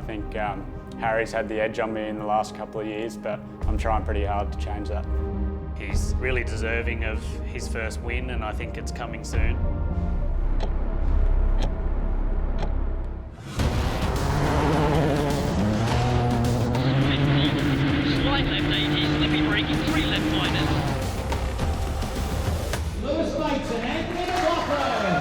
think Harry's had the edge on me in the last couple of years, but I'm trying pretty hard to change that. He's really deserving of his first win, and I think it's coming soon. Slight left 80, slippy braking, 3 left minus. Lewis Bates and Anthony McLaughlin.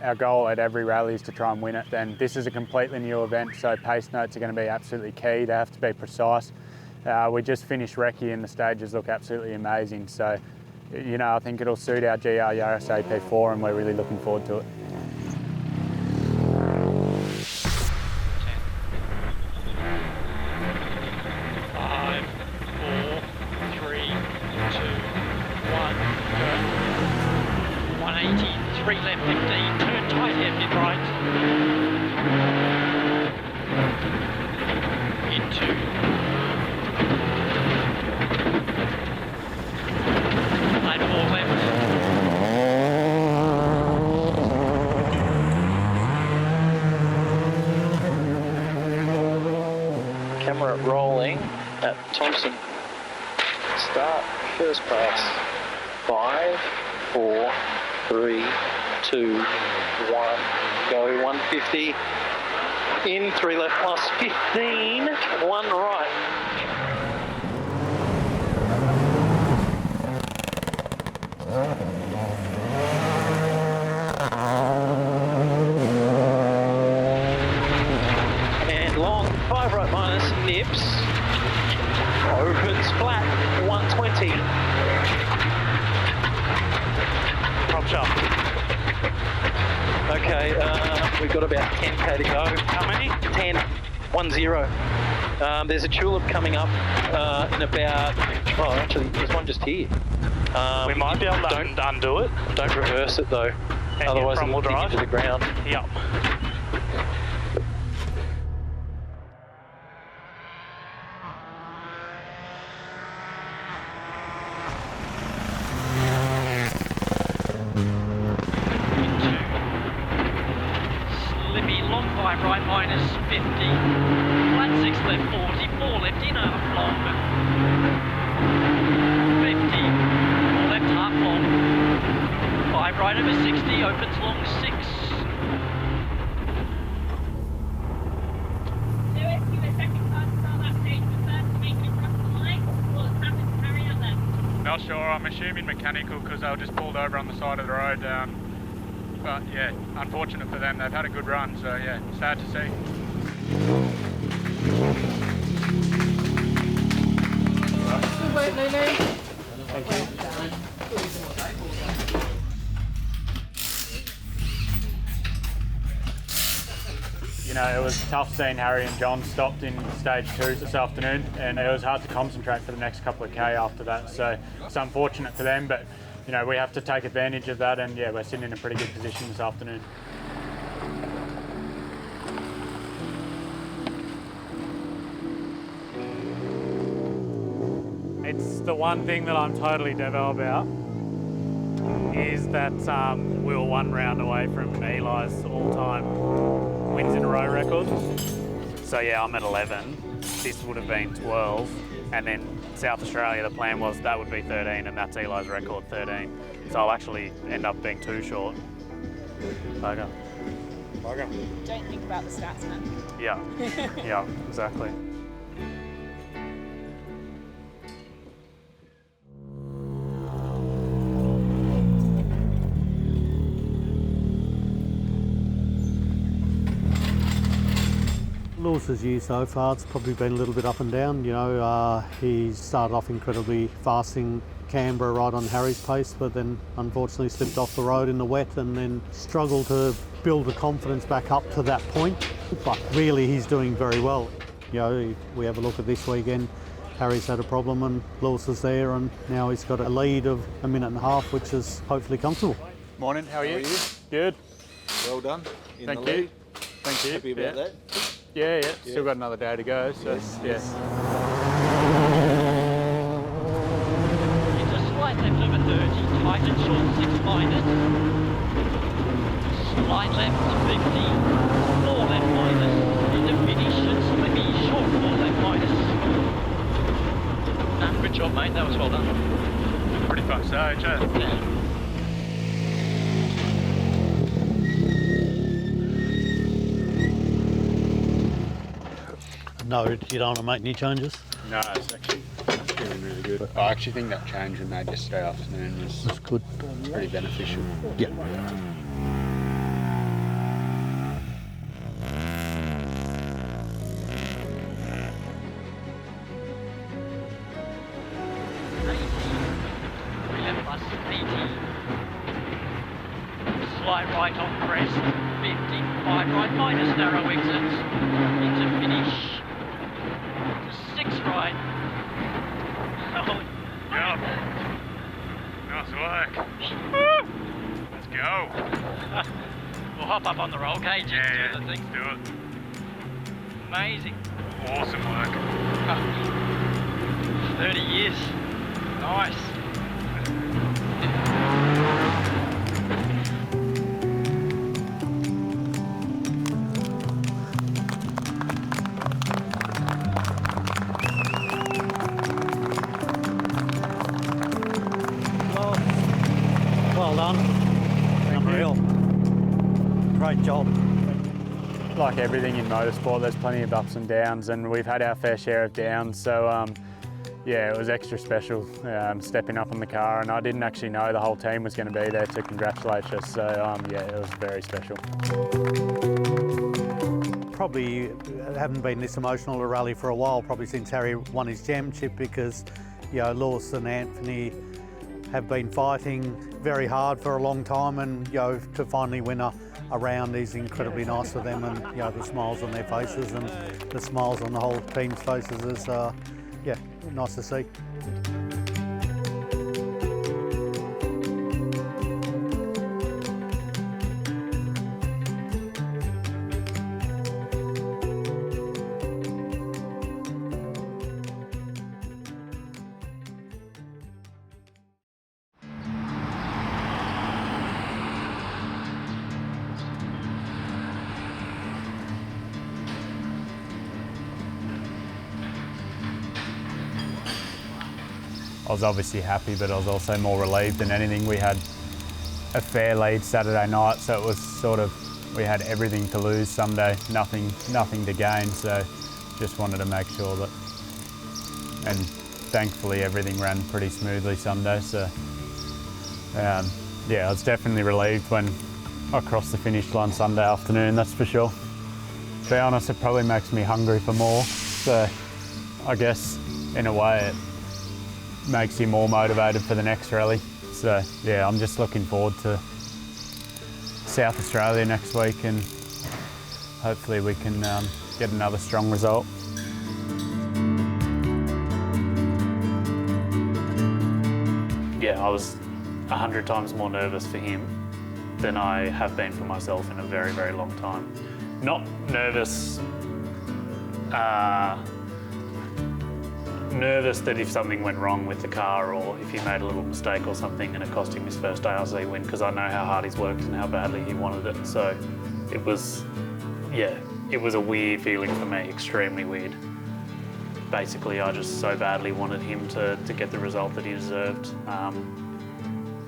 Our goal at every rally is to try and win it. Then this is a completely new event, so pace notes are going to be absolutely key. They have to be precise. We just finished recce and the stages look absolutely amazing. So, you know, I think it'll suit our GR Yaris AP4 and we're really looking forward to it. Five, 4, 3, 2, 1, go. 180, 3 left 15, turn tight, hairpin right. Into. 9 4 left. Camera rolling at Thompson. Start first pass. 5, 4, 3, 2, 1. Go 150. In 3 left plus 15. 1 right. And long 5 right minus nips. Opens flat 120. Prop shot. Okay, we've got about 10k to go. How many? 10. 1-0. There's a tulip coming up in about. Oh, actually, there's one just here. We might be able to undo it. Don't reverse it though. Otherwise, it'll dig into the ground. Yep. Slippy, long 5 right minus 50. Flat 6 left 40, 4 left in half long. 50, 4 left half long. 5 right over 60, opens long 6. Not sure, I'm assuming mechanical because they were just pulled over on the side of the road. But yeah, unfortunate for them, they've had a good run, so yeah, sad to see. Good work, Lulu. Thank you. You know, it was tough seeing Harry and John stopped in stage 2s this afternoon, and it was hard to concentrate for the next couple of K after that. So it's unfortunate for them, but you know, we have to take advantage of that, and yeah, we're sitting in a pretty good position this afternoon. It's the one thing that I'm totally devo about is that we were 1 round away from Eli's all-time wins in a row record. So yeah, I'm at 11. This would have been 12, and then South Australia, the plan was that would be 13, and that's Eli's record, 13. So I'll actually end up being 2 short. Bugger. Bugger. Don't think about the stats, man. Yeah, yeah, exactly. Lewis's year so far, it's probably been a little bit up and down. You know, he started off incredibly fast in Canberra right on Harry's pace, but then unfortunately slipped off the road in the wet and then struggled to build the confidence back up to that point. But really, he's doing very well. You know, we have a look at this weekend, Harry's had a problem and Lewis is there, and now he's got a lead of 1.5 minutes, which is hopefully comfortable. Morning, how are you? Good. Well done. Thank you. Thank you. Happy about that? Yeah, still got another day to go, so yes. minus. Slight left to 50. 4 left minus. Into finish, it's maybe short 4 left minus. Good job, mate. That was well done. Pretty fast stage, eh? Yeah. No, you don't want to make any changes? No, it's actually feeling really good. I actually think that change we made yesterday afternoon was good. pretty beneficial. Yeah. Slight right on crest, 50, 5 right minus narrow exit, into finish, to 6 right. Oh, Job. Nice work. Let's go. We'll hop up on the roll cage and do the thing. Do it. Amazing. Awesome work. 30 years. Nice. Well done. Unreal. Great job. Like everything in motorsport, there's plenty of ups and downs, and we've had our fair share of downs. So yeah, it was extra special stepping up on the car, and I didn't actually know the whole team was going to be there to congratulate us. So yeah, it was very special. Probably haven't been this emotional a rally for a while, probably since Harry won his championship, because Lewis and Anthony have been fighting very hard for a long time, and to finally win a round is incredibly nice for them, and the smiles on their faces and the smiles on the whole team's faces is nice to see. I was obviously happy, but I was also more relieved than anything. We had a fair lead Saturday night, so it was sort of, we had everything to lose Sunday, nothing to gain, so just wanted to make sure that, and thankfully everything ran pretty smoothly Sunday, so yeah, I was definitely relieved when I crossed the finish line Sunday afternoon, that's for sure. To be honest, it probably makes me hungry for more, so I guess in a way it makes you more motivated for the next rally. So yeah, I'm just looking forward to South Australia next week, and hopefully we can get another strong result. Yeah, I was 100 times more nervous for him than I have been for myself in a very, very long time. Not nervous, nervous that if something went wrong with the car, or if he made a little mistake or something and it cost him his first ARC win, because I know how hard he's worked and how badly he wanted it. So it was, yeah, it was a weird feeling for me, extremely weird. Basically, I just so badly wanted him to get the result that he deserved.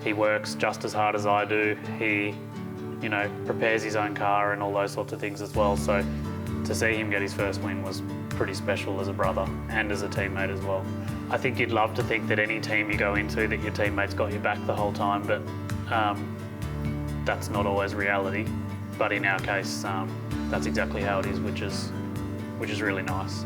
He works just as hard as I do. He, prepares his own car and all those sorts of things as well. So to see him get his first win was pretty special as a brother and as a teammate as well. I think you'd love to think that any team you go into that your teammates got your back the whole time, but that's not always reality. But in our case, that's exactly how it is, which is really nice.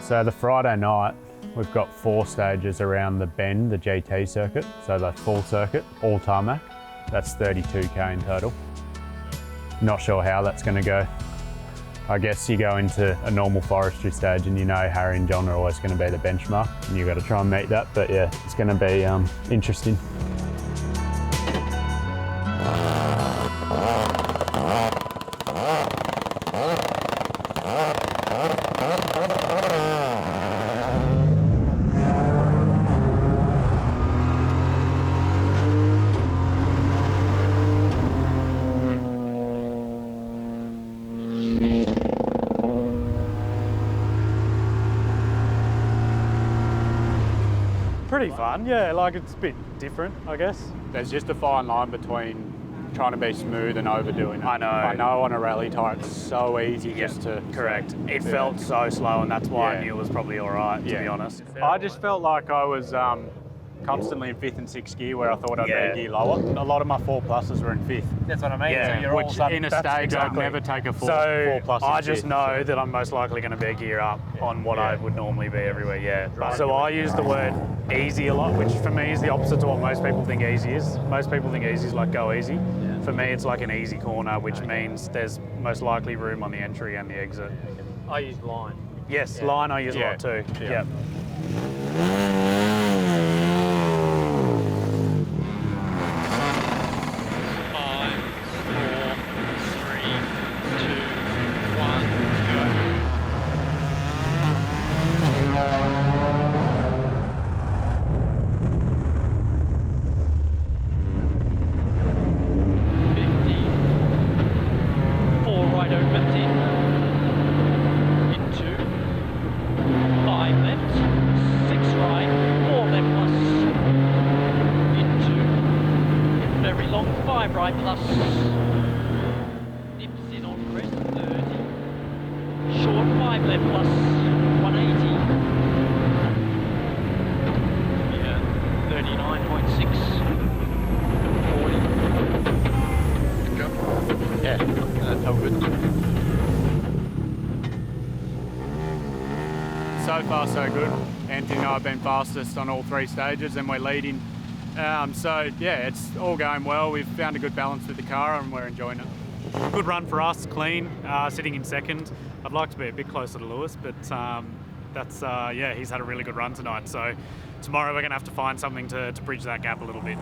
So the Friday night, we've got 4 stages around the bend, the GT circuit. So the full circuit, all tarmac. That's 32K in total. Not sure how that's going to go. I guess you go into a normal forestry stage and Harry and John are always going to be the benchmark, and you've got to try and meet that. But yeah, it's going to be interesting. pretty fun, yeah. Like it's a bit different, I guess. There's just a fine line between trying to be smooth and overdoing it. I know on a rally tire it's so easy just to... Correct. It felt so slow, and that's why I knew it was probably all right, to be honest. I just felt like I was constantly in 5th and 6th gear where I thought I'd be a gear lower. A lot of my 4+s were in 5th. That's what I mean. Yeah, so you're which all sudden, in a stage I'd never take a 4+. I just know that I'm most likely going to be a gear up on what I would normally be everywhere, So I use the word easy a lot, which for me is the opposite to what most people think easy is. Most people think easy is like go easy. For me it's like an easy corner, which means there's most likely room on the entry and the exit. I use line. Yes, line I use a lot too. Yeah. Right plus dips in on crest 30. Short 5 left plus 180. Yeah, 39.6. 40. Good job. Yeah, that's all good. So far so good. Anthony and I have been fastest on all 3 stages and we're leading. So yeah, it's all going well. We've found a good balance with the car and we're enjoying it. Good run for us, clean, sitting in second. I'd like to be a bit closer to Lewis, but he's had a really good run tonight. So tomorrow we're going to have to find something to bridge that gap a little bit.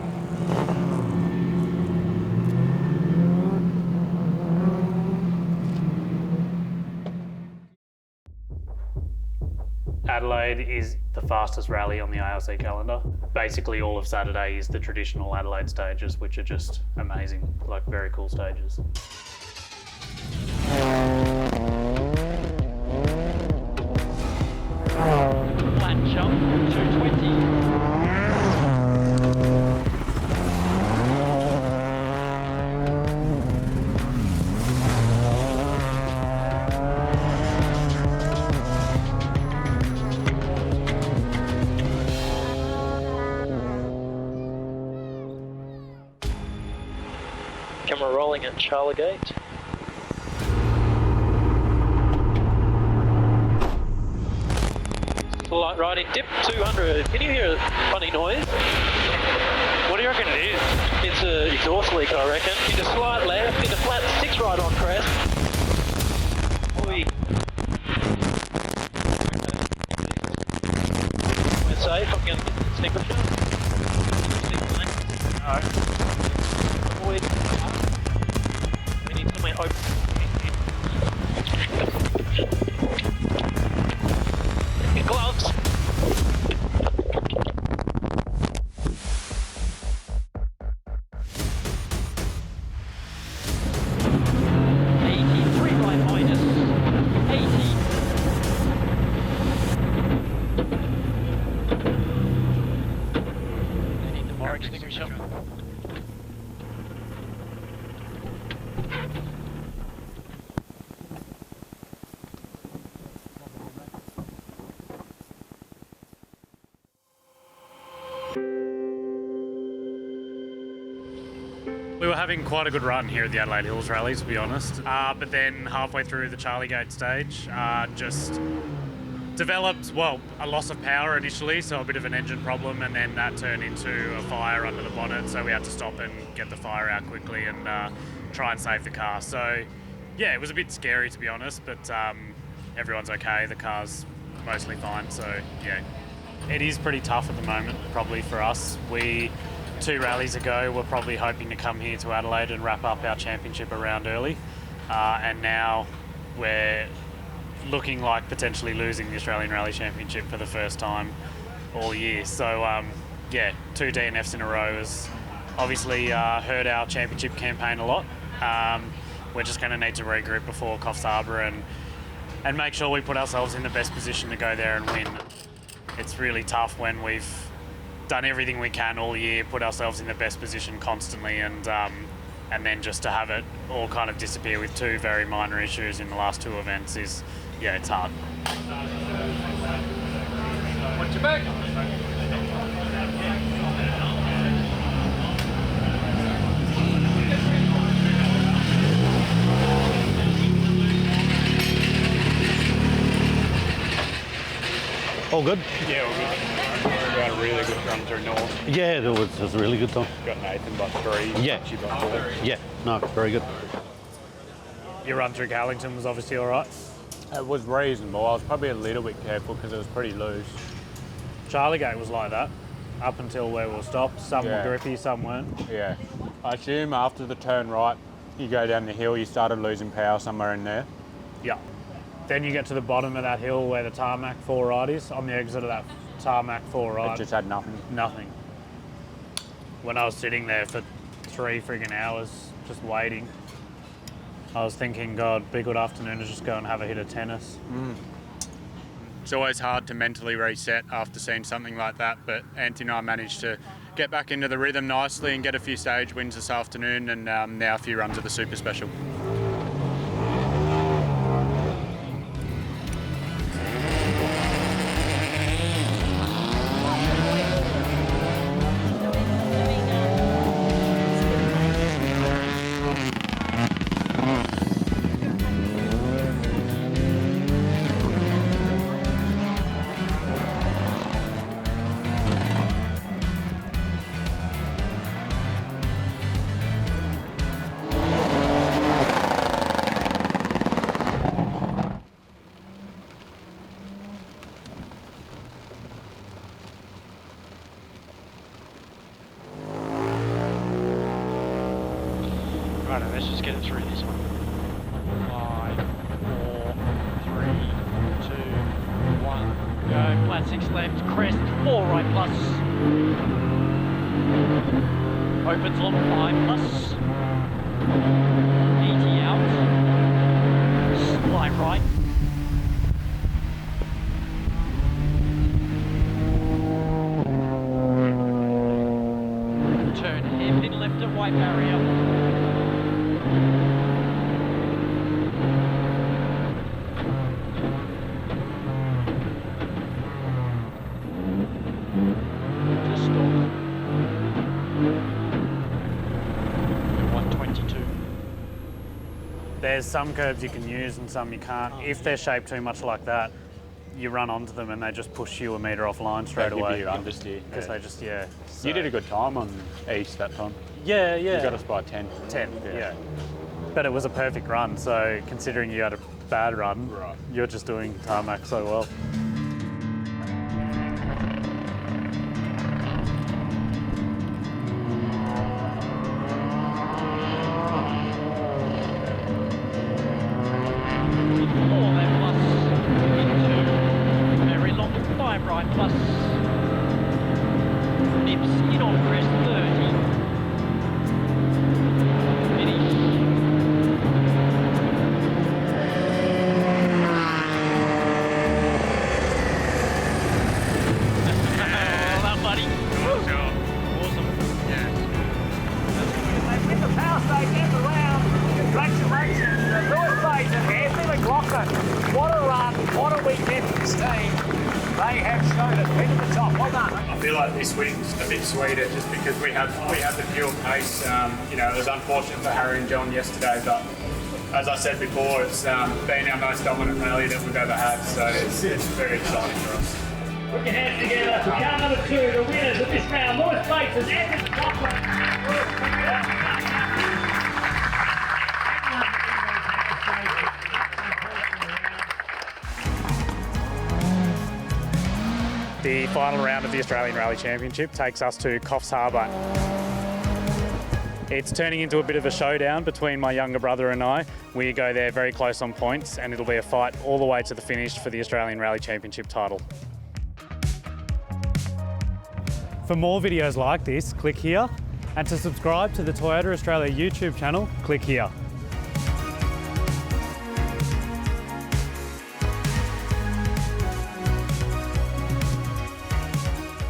Adelaide is the fastest rally on the ARC calendar. Basically all of Saturday is the traditional Adelaide stages, which are just amazing, like very cool stages. Flat jump, 220. Camera rolling at Charlie Gate. Light riding dip 200. Can you hear a funny noise? What do you reckon it is? It's an exhaust leak, I reckon. Into slight left, into flat 6 right on crest. Oi. We're safe. I'm going to get the extinguisher. No. Avoid. We need somewhere open. Get gloves. We were having quite a good run here at the Adelaide Hills Rally, to be honest. But then halfway through the Charlie Gate stage, just developed, well, a loss of power initially, so a bit of an engine problem, and then that turned into a fire under the bonnet, so we had to stop and get the fire out quickly and try and save the car. So, yeah, it was a bit scary, to be honest, but everyone's okay. The car's mostly fine, so, yeah. It is pretty tough at the moment, probably for us. 2 rallies ago, we're probably hoping to come here to Adelaide and wrap up our championship around early. And now we're looking like potentially losing the Australian Rally Championship for the first time all year. So, yeah, 2 DNFs in a row has obviously hurt our championship campaign a lot. We're just going to need to regroup before Coffs Harbour and make sure we put ourselves in the best position to go there and win. It's really tough when we've done everything we can all year, put ourselves in the best position constantly, and then just to have it all kind of disappear with 2 very minor issues in the last 2 events is, yeah, it's hard. Watch your back. All good? Yeah, all good. We had a really good run through North. Yeah, it was a really good time. Got Nathan by 3. Yeah. She by 4. Yeah, no, very good. Your run through Carlington was obviously all right. It was reasonable. I was probably a little bit careful because it was pretty loose. Charlie Gate was like that, up until where we'll stop. Some Yeah. were grippy, some weren't. Yeah. I assume after the turn right, you go down the hill, you started losing power somewhere in there. Yeah. Then you get to the bottom of that hill where the tarmac 4 right is, on the exit of that tarmac 4 right. It just had nothing. Nothing. When I was sitting there for 3 friggin' hours just waiting, I was thinking, God, be good afternoon to just go and have a hit of tennis. It's always hard to mentally reset after seeing something like that, but Anthony and I managed to get back into the rhythm nicely and get a few stage wins this afternoon, and now a few runs of the Super Special. Right, let's just get it through this one. 5, 4, 3, 2, 1, go. Flat 6 left, crest, 4 right plus. Opens on 5 plus. 80 out. Slide right. Turn hairpin left at white barrier. Just stop. 122. There's some curbs you can use and some you can't. If they're shaped too much like that, you run onto them and they just push you a metre off line straight They give away. you understeer. Because they just, yeah. So- You did a good time on East that time. Yeah, yeah. You got us by 10. 10, yeah. But it was a perfect run, so considering you had a bad run, Right. you're just doing tarmac so well. Four left plus. Into very long 5 right plus. Nips in on crest 30. Finish. Well done, buddy. Awesome. With the power stage at the round, congratulations to Lewis Bates and Anthony McLaughlin. What a run, what a weekend for this team. They have showed it, been at the top. Well done. I feel like this win's a bit sweeter just because we have the pure pace. You know, it was unfortunate for Harry and John yesterday, but as I said before, it's been our most dominant rally that we've ever had, so it's very exciting for us. Put your hands together for car number 2, the winners of this round, Lewis Bates and Anthony McLaughlin. The final round of the Australian Rally Championship takes us to Coffs Harbour. It's turning into a bit of a showdown between my younger brother and I. We go there very close on points, and it'll be a fight all the way to the finish for the Australian Rally Championship title. For more videos like this, click here. And to subscribe to the Toyota Australia YouTube channel, click here.